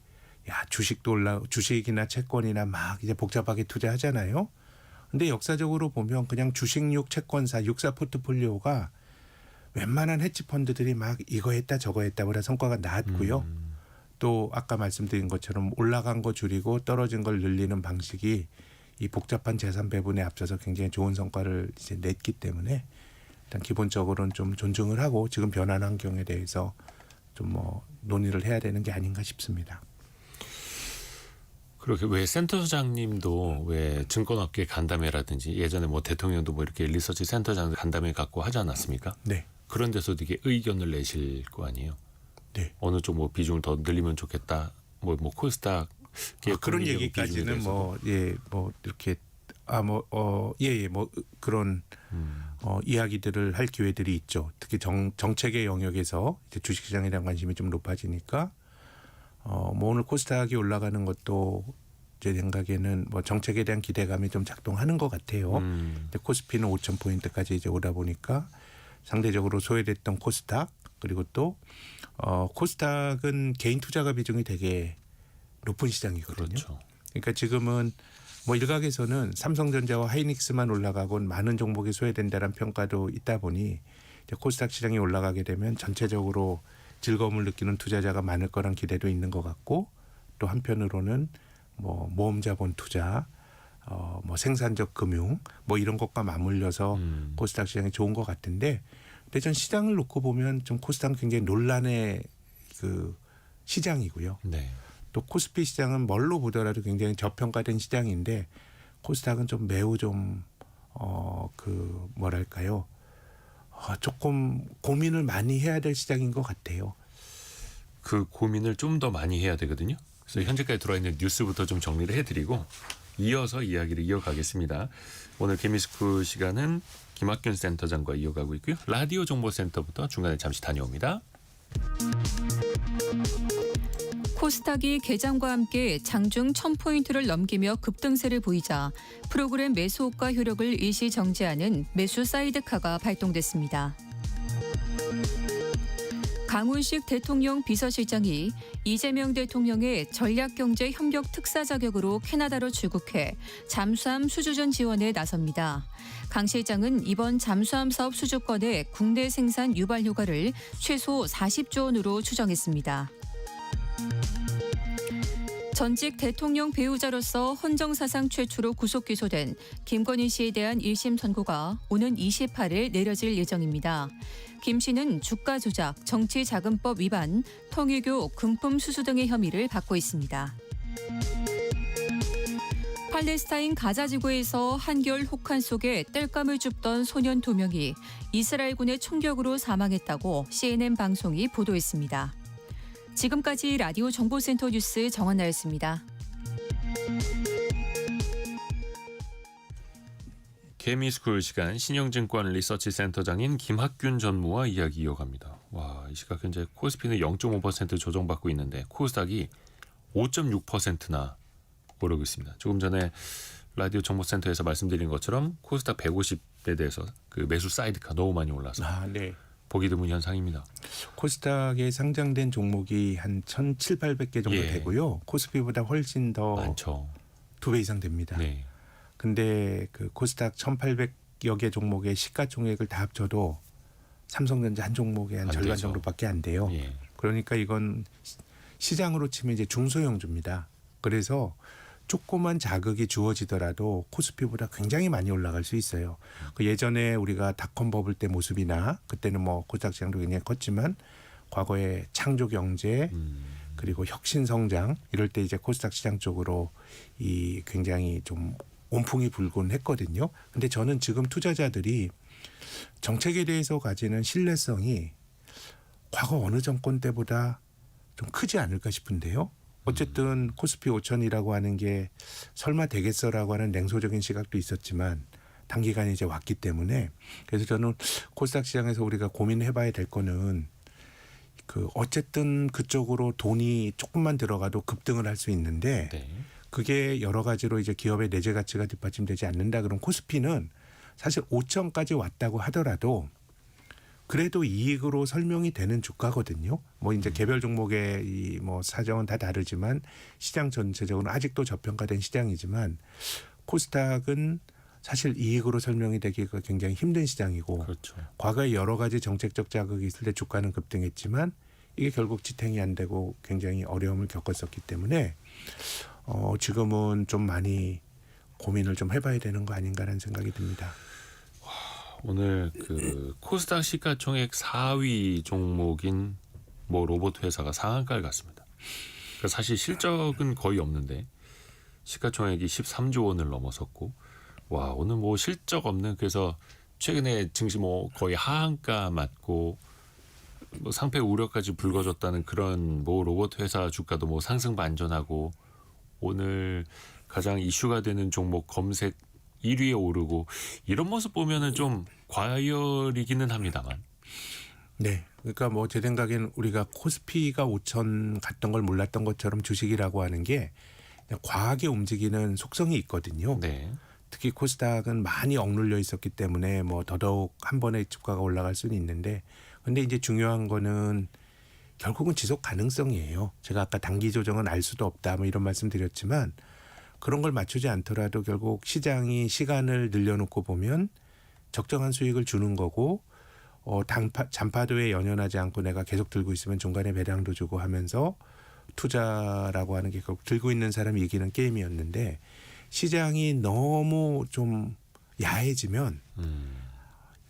주식이나 채권이나 막 이제 복잡하게 투자하잖아요. 근데 역사적으로 보면 그냥 주식육 채권사 육사 포트폴리오가 웬만한 헤지펀드들이 막 이거 했다 저거 했다 보다 성과가 나왔고요. 또 아까 말씀드린 것처럼 올라간 거 줄이고 떨어진 걸 늘리는 방식이 이 복잡한 재산 배분에 앞서서 굉장히 좋은 성과를 이제 냈기 때문에 일단 기본적으로는 좀 존중을 하고 지금 변화한 환경에 대해서 좀 뭐 논의를 해야 되는 게 아닌가 싶습니다. 그렇게 왜 센터장님도 왜 증권업계 간담회라든지 예전에 뭐 대통령도 뭐 이렇게 리서치 센터장 간담회 갖고 하지 않았습니까? 네. 그런 데서도 이게 의견을 내실 거 아니에요? 네. 어느 쪽 뭐 비중을 더 늘리면 좋겠다. 뭐 코스닥 그런 얘기까지는 뭐 이렇게 뭐 그런 이야기들을 할 기회들이 있죠. 특히 정책의 영역에서 이제 주식시장에 대한 관심이 좀 높아지니까 뭐 오늘 코스닥이 올라가는 것도 제 생각에는 뭐 정책에 대한 기대감이 좀 작동하는 것 같아요. 근데 코스피는 5,000포인트까지 이제 오다 보니까 상대적으로 소외됐던 코스닥 그리고 또 코스닥은 개인 투자가 비중이 되게 높은 시장이거든요. 그렇죠. 그러니까 지금은 뭐 일각에서는 삼성전자와 하이닉스만 올라가고 많은 종목이 소외된다는 평가도 있다 보니 이제 코스닥 시장이 올라가게 되면 전체적으로 즐거움을 느끼는 투자자가 많을 거란 기대도 있는 것 같고 또 한편으로는 뭐 모험자본 투자, 뭐 생산적 금융 뭐 이런 것과 맞물려서 코스닥 시장이 좋은 것 같은데 근데 전 시장을 놓고 보면 좀 코스닥은 굉장히 논란의 그 시장이고요. 네. 또 코스피 시장은 뭘로 보더라도 굉장히 저평가된 시장인데 코스닥은 좀 매우 좀 뭐랄까요? 조금 고민을 많이 해야 될 시장인 것 같아요. 그 고민을 좀 더 많이 해야 되거든요. 그래서 현재까지 들어와 있는 뉴스부터 좀 정리를 해드리고 이어서 이야기를 이어가겠습니다. 오늘 개미스쿨 시간은 김학균 센터장과 이어가고 있고요. 라디오 정보센터부터 중간에 잠시 다녀옵니다. 코스닥이 개장과 함께 장중 1000포인트를 넘기며 급등세를 보이자 프로그램 매수 호가 효력을 일시 정지하는 매수 사이드카가 발동됐습니다. 강훈식 대통령 비서실장이 이재명 대통령의 전략경제 협력 특사 자격으로 캐나다로 출국해 잠수함 수주전 지원에 나섭니다. 강 실장은 이번 잠수함 사업 수주권의 국내 생산 유발 효과를 최소 40조 원으로 추정했습니다. 전직 대통령 배우자로서 헌정사상 최초로 구속 기소된 김건희 씨에 대한 1심 선고가 오는 28일 내려질 예정입니다. 김 씨는 주가 조작, 정치자금법 위반, 통일교 금품 수수 등의 혐의를 받고 있습니다. 팔레스타인 가자 지구에서 한겨울 혹한 속에 땔감을 줍던 소년 2명이 이스라엘군의 총격으로 사망했다고 CNN 방송이 보도했습니다. 지금까지 라디오 정보센터 뉴스 정한나였습니다. 개미스쿨 시간 신영증권 리서치 센터장인 김학균 전무와 이야기 이어갑니다. 와, 이 시각 현재 코스피는 0.5% 조정받고 있는데 코스닥이 5.6%나 오르고 있습니다. 조금 전에 라디오 정보센터에서 말씀드린 것처럼 코스닥 150에 대해서 그 매수 사이드가 너무 많이 올라서 네. 보기 드문 현상입니다. 코스닥에 상장된 종목이 한 1,700~800개 정도 예. 되고요. 코스피보다 훨씬 더 많죠. 2배 이상 됩니다. 네. 근데 그 코스닥 1,800여 개 종목의 시가총액을 다 합쳐도 삼성전자 한 종목의 한 안 절반 되죠. 정도밖에 안 돼요. 예. 그러니까 이건 시장으로 치면 이제 중소형주입니다. 그래서 조그만 자극이 주어지더라도 코스피보다 굉장히 많이 올라갈 수 있어요. 그 예전에 우리가 닷컴 버블 때 모습이나 그때는 뭐 코스닥 시장도 굉장히 컸지만 과거에 창조 경제 그리고 혁신 성장 이럴 때 이제 코스닥 시장 쪽으로 이 굉장히 좀 온풍이 불곤 했거든요. 근데 저는 지금 투자자들이 정책에 대해서 가지는 신뢰성이 과거 어느 정권 때보다 좀 크지 않을까 싶은데요. 어쨌든 코스피 5천이라고 하는 게 설마 되겠어라고 하는 냉소적인 시각도 있었지만 단기간에 이제 왔기 때문에 그래서 저는 코스닥 시장에서 우리가 고민해봐야 될 거는 그 어쨌든 그쪽으로 돈이 조금만 들어가도 급등을 할 수 있는데 네. 그게 여러 가지로 이제 기업의 내재 가치가 뒷받침되지 않는다. 그럼 코스피는 사실 5천까지 왔다고 하더라도 그래도 이익으로 설명이 되는 주가거든요. 뭐 이제 개별 종목의 이 뭐 사정은 다 다르지만 시장 전체적으로 아직도 저평가된 시장이지만 코스닥은 사실 이익으로 설명이 되기가 굉장히 힘든 시장이고 그렇죠. 과거에 여러 가지 정책적 자극이 있을 때 주가는 급등했지만 이게 결국 지탱이 안 되고 굉장히 어려움을 겪었었기 때문에 지금은 좀 많이 고민을 좀 해봐야 되는 거 아닌가라는 생각이 듭니다. 오늘 그 코스닥 시가총액 4위 종목인 뭐 로봇 회사가 상한가를 갔습니다. 그러니까 사실 실적은 거의 없는데 시가총액이 13조 원을 넘어섰고 와 오늘 뭐 실적 없는 그래서 최근에 증시 뭐 거의 하한가 맞고 뭐 상패 우려까지 불거졌다는 그런 뭐 로봇 회사 주가도 뭐 상승 반전하고 오늘 가장 이슈가 되는 종목 검색 1위에 오르고 이런 모습 보면은 좀 과열이기는 합니다만. 네. 그러니까 뭐 제 생각에는 우리가 코스피가 5천 갔던 걸 몰랐던 것처럼 주식이라고 하는 게 그냥 과하게 움직이는 속성이 있거든요. 네. 특히 코스닥은 많이 억눌려 있었기 때문에 뭐 더더욱 한 번에 주가가 올라갈 수는 있는데 근데 이제 중요한 거는 결국은 지속 가능성이에요. 제가 아까 단기 조정은 알 수도 없다 뭐 이런 말씀 드렸지만 그런 걸 맞추지 않더라도 결국 시장이 시간을 늘려놓고 보면 적정한 수익을 주는 거고 잔파도에 연연하지 않고 내가 계속 들고 있으면 중간에 배당도 주고 하면서 투자라고 하는 게 결국 들고 있는 사람이 이기는 게임이었는데 시장이 너무 좀 야해지면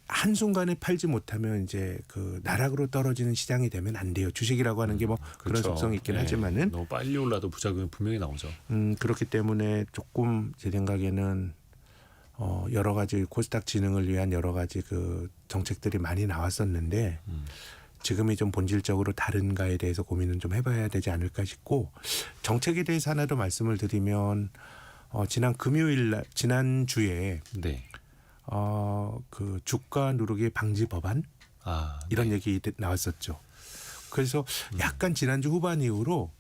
한순간에 팔지 못하면 이제 그 나락으로 떨어지는 시장이 되면 안 돼요. 주식이라고 하는 게 뭐 그런 그렇죠. 속성이 있긴 네. 하지만은 너무 빨리 올라도 부작용이 분명히 나오죠. 그렇기 때문에 조금 제 생각에는 여러 가지 코스닥 진흥을 위한 여러 가지 그 정책들이 많이 나왔었는데 지금이 좀 본질적으로 다른가에 대해서 고민은 좀 해봐야 되지 않을까 싶고 정책에 대해서 하나 더 말씀을 드리면 지난 주에 네. 그 주가 누르기 방지 법안 이런 얘기 나왔었죠. 그래서 약간 지난주 후반 이후로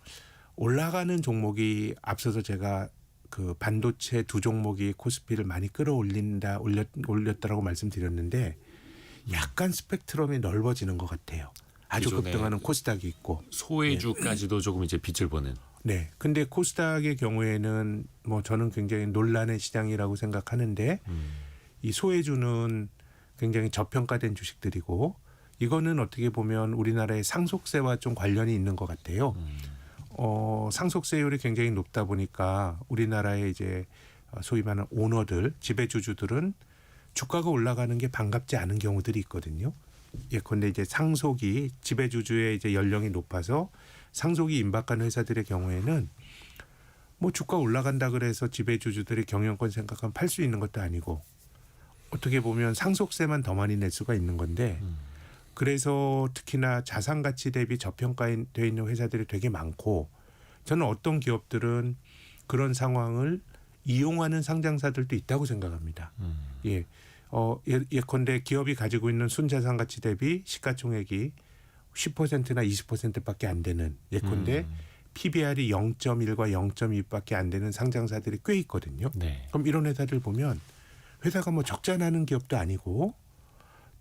올라가는 종목이 앞서서 제가 그 반도체 두 종목이 코스피를 많이 올렸다라고 말씀드렸는데 약간 스펙트럼이 넓어지는 것 같아요. 아주 기존에 급등하는 코스닥이 있고 소외주까지도 조금 이제 빛을 보는. 네. 근데 코스닥의 경우에는 뭐 저는 굉장히 논란의 시장이라고 생각하는데 이 소외주는 굉장히 저평가된 주식들이고 이거는 어떻게 보면 우리나라의 상속세와 좀 관련이 있는 것 같아요. 상속세율이 굉장히 높다 보니까 우리나라의 이제 소위 말하는 오너들, 지배주주들은 주가가 올라가는 게 반갑지 않은 경우들이 있거든요. 예컨대 이제 상속이 지배주주의 이제 연령이 높아서 상속이 임박한 회사들의 경우에는 뭐 주가 올라간다 그래서 지배주주들이 경영권 생각하면 팔 수 있는 것도 아니고 어떻게 보면 상속세만 더 많이 낼 수가 있는 건데 그래서 특히나 자산 가치 대비 저평가되어 있는 회사들이 되게 많고 저는 어떤 기업들은 그런 상황을 이용하는 상장사들도 있다고 생각합니다. 예. 예컨대 기업이 가지고 있는 순자산 가치 대비 시가총액이 10%나 20%밖에 안 되는 예컨대 PBR이 0.1과 0.2밖에 안 되는 상장사들이 꽤 있거든요. 네. 그럼 이런 회사들 보면 회사가 뭐 적자 나는 기업도 아니고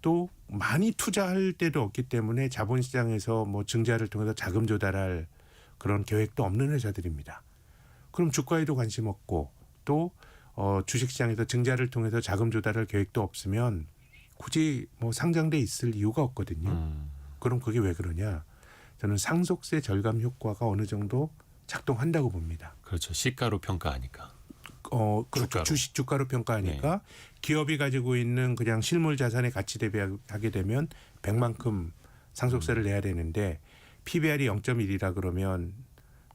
또 많이 투자할 때도 없기 때문에 자본시장에서 뭐 증자를 통해서 자금 조달할 그런 계획도 없는 회사들입니다. 그럼 주가에도 관심 없고 또 주식시장에서 증자를 통해서 자금 조달할 계획도 없으면 굳이 뭐 상장돼 있을 이유가 없거든요. 그럼 그게 왜 그러냐? 저는 상속세 절감 효과가 어느 정도 작동한다고 봅니다. 그렇죠. 시가로 평가하니까. 그렇죠. 주가로. 주식 주가로 평가하니까 기업이 가지고 있는 그냥 실물 자산의 가치 대비하게 되면 100만큼 상속세를 내야 되는데 PBR이 0.1이라 그러면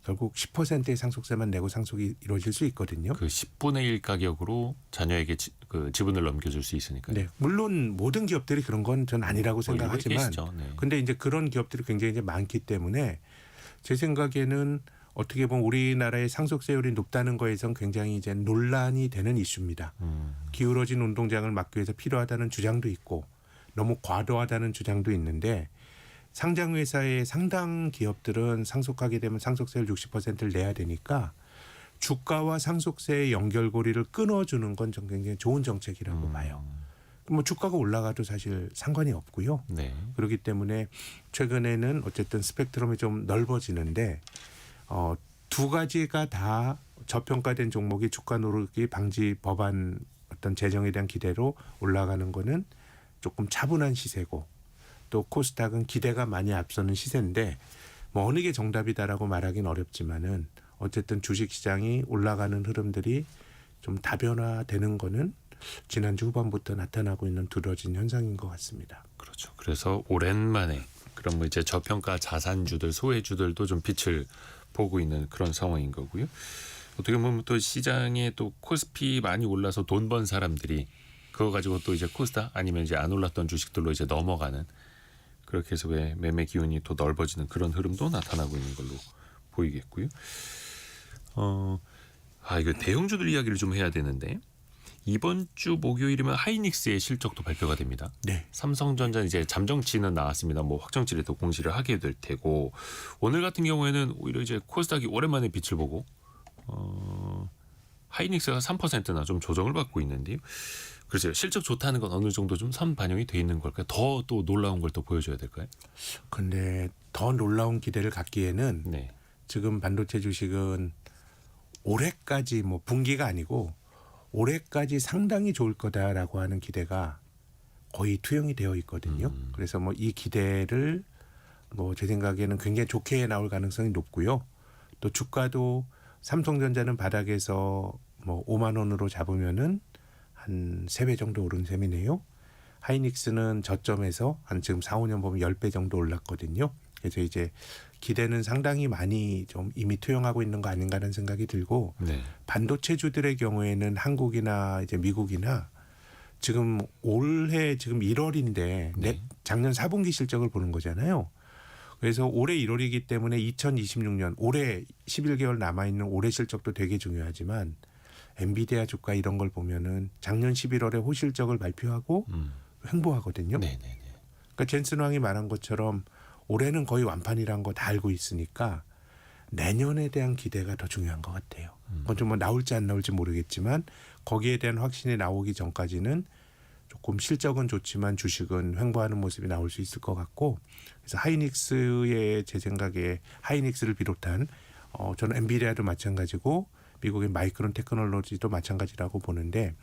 결국 10%의 상속세만 내고 상속이 이루어질 수 있거든요. 그 10분의 1 가격으로 자녀에게 그 지분을 넘겨줄 수 있으니까요. 네, 물론 모든 기업들이 그런 건 전 아니라고 생각하지만, 네. 근데 이제 그런 기업들이 굉장히 이제 많기 때문에 제 생각에는 어떻게 보면 우리나라의 상속세율이 높다는 거에선 굉장히 이제 논란이 되는 이슈입니다. 기울어진 운동장을 막기 위해서 필요하다는 주장도 있고 너무 과도하다는 주장도 있는데 상장회사의 상당 기업들은 상속하게 되면 상속세를 60%를 내야 되니까 주가와 상속세의 연결고리를 끊어주는 건 전 굉장히 좋은 정책이라고 봐요. 뭐 주가가 올라가도 사실 상관이 없고요. 네. 그렇기 때문에 최근에는 어쨌든 스펙트럼이 좀 넓어지는데 두 가지가 다 저평가된 종목이 주가 누르기 방지 법안 어떤 제정에 대한 기대로 올라가는 거는 조금 차분한 시세고 또 코스닥은 기대가 많이 앞서는 시세인데 뭐 어느 게 정답이다라고 말하기는 어렵지만은 어쨌든 주식시장이 올라가는 흐름들이 좀 다변화되는 거는 지난주 후반부터 나타나고 있는 두드러진 현상인 것 같습니다. 그렇죠. 그래서 오랜만에 그럼 뭐 이제 저평가 자산주들, 소외주들도 좀 빛을 보고 있는 그런 상황인 거고요. 어떻게 보면 또 시장에 또 코스피 많이 올라서 돈 번 사람들이 그거 가지고 또 이제 코스닥 아니면 이제 안 올랐던 주식들로 이제 넘어가는 그렇게 해서 왜 매매 기운이 또 넓어지는 그런 흐름도 나타나고 있는 걸로 보이겠고요. 이거 대형주들 이야기를 좀 해야 되는데 이번 주 목요일이면 하이닉스의 실적도 발표가 됩니다. 네. 삼성전자 이제 잠정치는 나왔습니다. 뭐 확정치를 또 공시를 하게 될 테고 오늘 같은 경우에는 오히려 이제 코스닥이 오랜만에 빛을 보고 하이닉스가 3%나 좀 조정을 받고 있는데요. 그래서 실적 좋다는 건 어느 정도 좀 선반영이 돼 있는 걸까요? 더 또 놀라운 걸 또 보여줘야 될까요? 근데 더 놀라운 기대를 갖기에는 네. 지금 반도체 주식은 올해까지 뭐 분기가 아니고 올해까지 상당히 좋을 거다라고 하는 기대가 거의 투영이 되어 있거든요. 그래서 뭐 이 기대를 뭐 제 생각에는 굉장히 좋게 나올 가능성이 높고요. 또 주가도 삼성전자는 바닥에서 뭐 5만 원으로 잡으면은 한 3배 정도 오른 셈이네요. 하이닉스는 저점에서 한 지금 4, 5년 보면 10배 정도 올랐거든요. 그래서 이제 기대는 상당히 많이 좀 이미 투영하고 있는 거 아닌가라는 생각이 들고 네. 반도체주들의 경우에는 한국이나 이제 미국이나 지금 올해 지금 1월인데 네. 작년 4분기 실적을 보는 거잖아요. 그래서 올해 1월이기 때문에 2026년 올해 11개월 남아있는 올해 실적도 되게 중요하지만 엔비디아 주가 이런 걸 보면은 작년 11월에 호실적을 발표하고 횡보하거든요. 네네네. 그러니까 젠슨 왕이 말한 것처럼 올해는 거의 완판이란 거 다 알고 있으니까 내년에 대한 기대가 더 중요한 것 같아요. 그건 좀 뭐 나올지 안 나올지 모르겠지만 거기에 대한 확신이 나오기 전까지는 조금 실적은 좋지만 주식은 횡보하는 모습이 나올 수 있을 것 같고 그래서 하이닉스의 제 생각에 하이닉스를 비롯한 저는 엔비디아도 마찬가지고 미국의 마이크론 테크놀로지도 마찬가지라고 보는데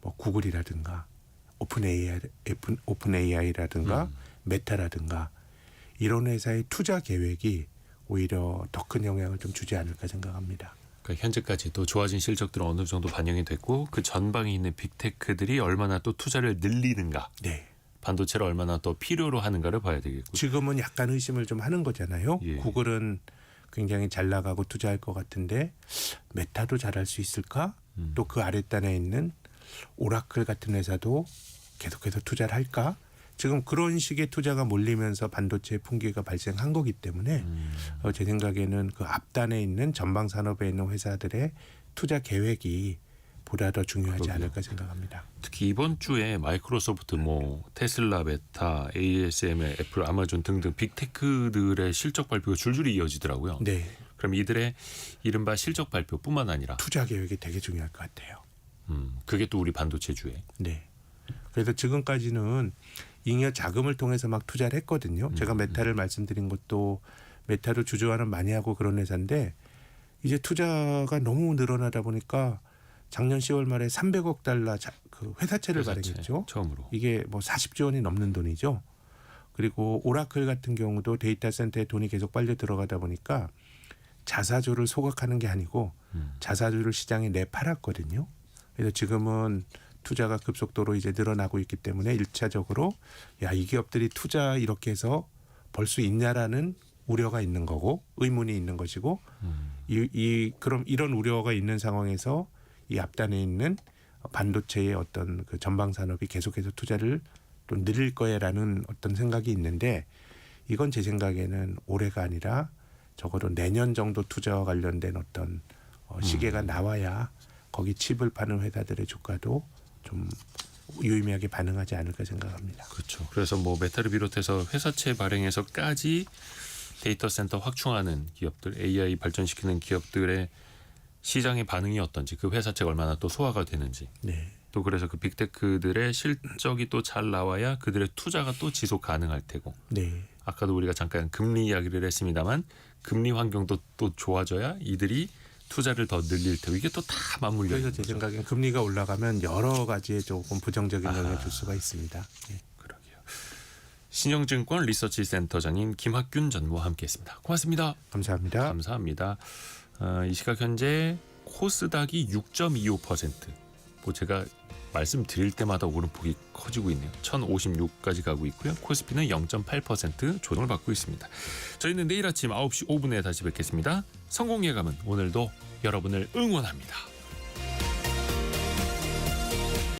뭐 구글이라든가 오픈 AI라든가 메타라든가 이런 회사의 투자 계획이 오히려 더 큰 영향을 좀 주지 않을까 생각합니다. 그러니까 현재까지 또 좋아진 실적들은 어느 정도 반영이 됐고 그 전방에 있는 빅테크들이 얼마나 또 투자를 늘리는가, 네. 반도체를 얼마나 또 필요로 하는가를 봐야 되겠고. 지금은 약간 의심을 좀 하는 거잖아요. 예. 구글은 굉장히 잘 나가고 투자할 것 같은데 메타도 잘할 수 있을까? 또 그 아랫단에 있는 오라클 같은 회사도 계속해서 투자를 할까? 지금 그런 식의 투자가 몰리면서 반도체 풍기가 발생한 거기 때문에 제 생각에는 그 앞단에 있는 전방 산업에 있는 회사들의 투자 계획이 보다 더 중요하지 그러게요. 않을까 생각합니다. 특히 이번 주에 마이크로소프트, 뭐 테슬라, 메타, ASML, 애플, 아마존 등등 빅테크들의 실적 발표가 줄줄이 이어지더라고요. 네. 그럼 이들의 이른바 실적 발표뿐만 아니라 투자 계획이 되게 중요할 것 같아요. 그게 또 우리 반도체주에 네. 그래서 지금까지는 잉여 자금을 통해서 막 투자를 했거든요. 제가 메타를 말씀드린 것도 메타를 주주환원 많이 하고 그런 회사인데 이제 투자가 너무 늘어나다 보니까 작년 10월 말에 300억 달러 그 회사채를 발행했죠. 처음으로. 이게 뭐 40조 원이 넘는 돈이죠. 그리고 오라클 같은 경우도 데이터 센터에 돈이 계속 빨려 들어가다 보니까 자사주를 소각하는 게 아니고 자사주를 시장에 내팔았거든요. 그래서 지금은 투자가 급속도로 이제 늘어나고 있기 때문에 1차적으로 야, 이 기업들이 투자 이렇게 해서 벌 수 있냐라는 우려가 있는 거고 의문이 있는 것이고 그럼 이런 우려가 있는 상황에서 이 앞단에 있는 반도체의 어떤 그 전방 산업이 계속해서 투자를 또 늘릴 거야라는 어떤 생각이 있는데 이건 제 생각에는 올해가 아니라 적어도 내년 정도 투자와 관련된 어떤 시계가 나와야 거기 칩을 파는 회사들의 주가도 좀 유의미하게 반응하지 않을까 생각합니다. 그렇죠. 그래서 뭐 메타를 비롯해서 회사채 발행에서까지 데이터 센터 확충하는 기업들, AI 발전시키는 기업들의 시장의 반응이 어떤지, 그 회사채가 얼마나 또 소화가 되는지, 네. 또 그래서 그 빅테크들의 실적이 또 잘 나와야 그들의 투자가 또 지속 가능할 테고, 네. 아까도 우리가 잠깐 금리 이야기를 했습니다만 금리 환경도 또 좋아져야 이들이 투자를 더 늘릴 테고 이게 또 다 맞물려 있는 그래서 제 거죠. 생각엔 금리가 올라가면 여러 가지에 조금 부정적인 영향을 줄 수가 있습니다. 네. 그러게요. 신영증권 리서치 센터장인 김학균 전무와 함께했습니다. 고맙습니다. 감사합니다. 감사합니다. 이 시각 현재 코스닥이 6.25%. 뭐 제가 말씀드릴 때마다 오름폭이 커지고 있네요. 1056까지 가고 있고요. 코스피는 0.8% 조정을 받고 있습니다. 저희는 내일 아침 9시 5분에 다시 뵙겠습니다. 성공 예감은 오늘도 여러분을 응원합니다.